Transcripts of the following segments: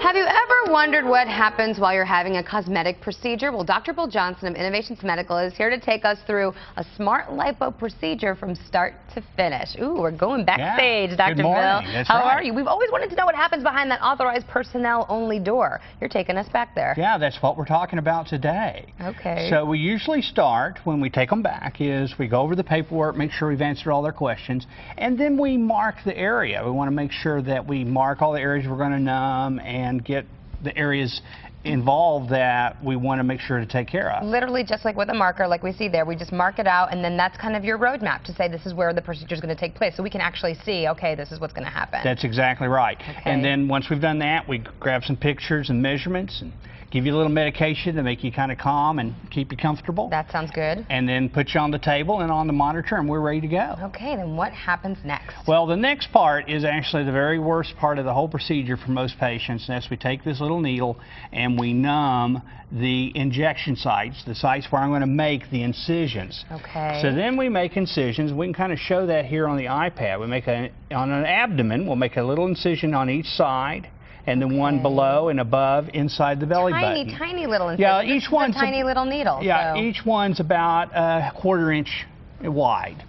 Have you ever wondered what happens while you're having a cosmetic procedure? Well, Dr. Bill Johnson of Innovations Medical is here to take us through a Smartlipo procedure from start to finish. Ooh, we're going backstage, Yeah. Dr. Good morning. Bill. That's How right. are you? We've always wanted to know what happens behind that authorized personnel-only door. You're taking us back there. Yeah, that's what we're talking about today. Okay. So we usually start when we take them back is we go over the paperwork, make sure we've answered all their questions, and then we mark the area. We want to make sure that we mark all the areas we're going to numb and get the areas involved that we want to make sure to take care of. Literally just like with a marker, like we see there, we just mark it out, and then that's kind of your roadmap to say this is where the procedure is going to take place, so we can actually see, okay, this is what's going to happen. That's exactly right. Okay. And then once we've done that, we grab some pictures and measurements and give you a little medication to make you kind of calm and keep you comfortable. That sounds good. And then put you on the table and on the monitor, and we're ready to go. Okay, then what happens next? Well, the next part is actually the very worst part of the whole procedure for most patients, and that's we take this little needle and we numb the injection sites, the sites where I'm going to make the incisions. Okay. So then we make incisions. We can kind of show that here on the iPad. We make on an abdomen, we'll make a little incision on each side, and then one below and above inside the belly button. Tiny little incision. Yeah, each one's a tiny little needle. Yeah, so. each one's about a 1/4 inch wide.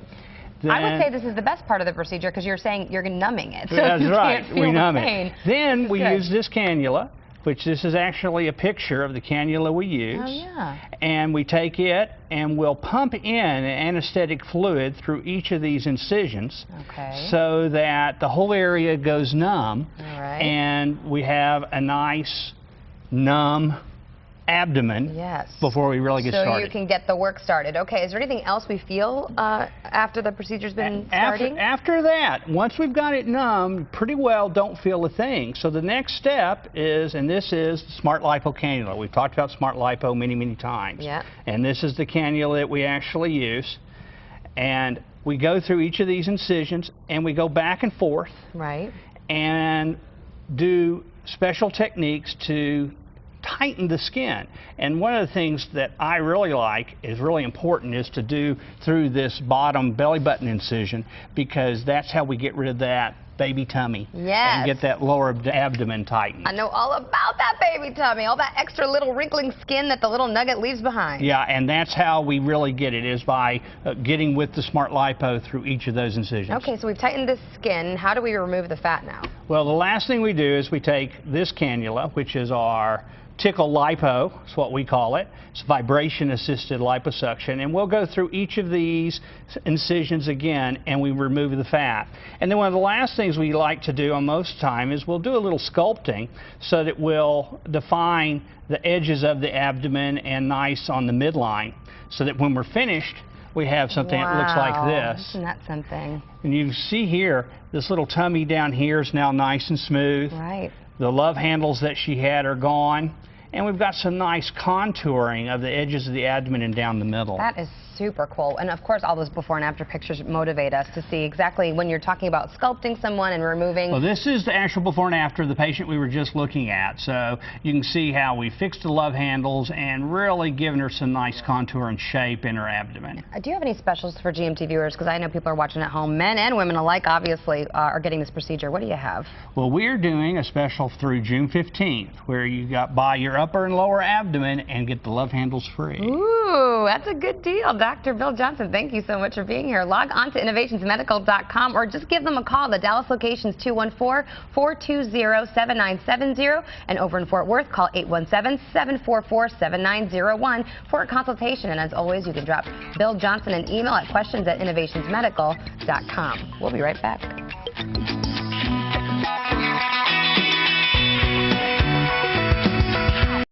I would say this is the best part of the procedure because you're saying you're numbing it. So That's you right. Can't feel We numb the pain. it. Then we Good. use this cannula, which this is actually a picture of the cannula we use. Oh, yeah. And we take it and we'll pump in an anesthetic fluid through each of these incisions. Okay. So that the whole area goes numb. All right. And we have a nice numb abdomen before we really get started. So you can get the work started. Okay, is there anything else we feel after the procedure's been starting? After that, once we've got it numb, pretty well don't feel a thing. So the next step is, and this is the Smartlipo cannula. We've talked about Smartlipo many, many times. Yeah. And this is the cannula that we actually use. And we go through each of these incisions and we go back and forth. Right. And do special techniques to tighten the skin. And one of the things that I really like is really important is to do through this bottom belly button incision, because that's how we get rid of that baby tummy. Yes. And get that lower abdomen tightened. I know all about that baby tummy, all that extra little wrinkling skin that the little nugget leaves behind. Yeah, and that's how we really get it, is by getting with the Smartlipo through each of those incisions. Okay, so we've tightened the skin. How do we remove the fat now? Well, the last thing we do is we take this cannula, which is our tickle lipo, is what we call it. It's vibration-assisted liposuction, and we'll go through each of these incisions again, and we remove the fat. And then one of the last things we like to do on most time is we'll do a little sculpting so that we'll define the edges of the abdomen and nice on the midline, so that when we're finished, we have something that looks like this. Isn't that something? And you see here, this little tummy down here is now nice and smooth. Right. The love handles that she had are gone. And we've got some nice contouring of the edges of the abdomen and down the middle. That is super cool. And of course, all those before and after pictures motivate us to see exactly when you're talking about sculpting someone and removing. Well, this is the actual before and after of the patient we were just looking at. So you can see how we fixed the love handles and really given her some nice contour and shape in her abdomen. Do you have any specials for GMT viewers? Because I know people are watching at home. Men and women alike, obviously, are getting this procedure. What do you have? Well, we're doing a special through June 15th where you got buy your upper and lower abdomen and get the love handles free. Ooh, that's a good deal. Dr. Bill Johnson, thank you so much for being here. Log on to innovationsmedical.com or just give them a call. The Dallas location is 214-420-7970. And over in Fort Worth, call 817-744-7901 for a consultation. And as always, you can drop Bill Johnson an email at questions@innovationsmedical.com. We'll be right back.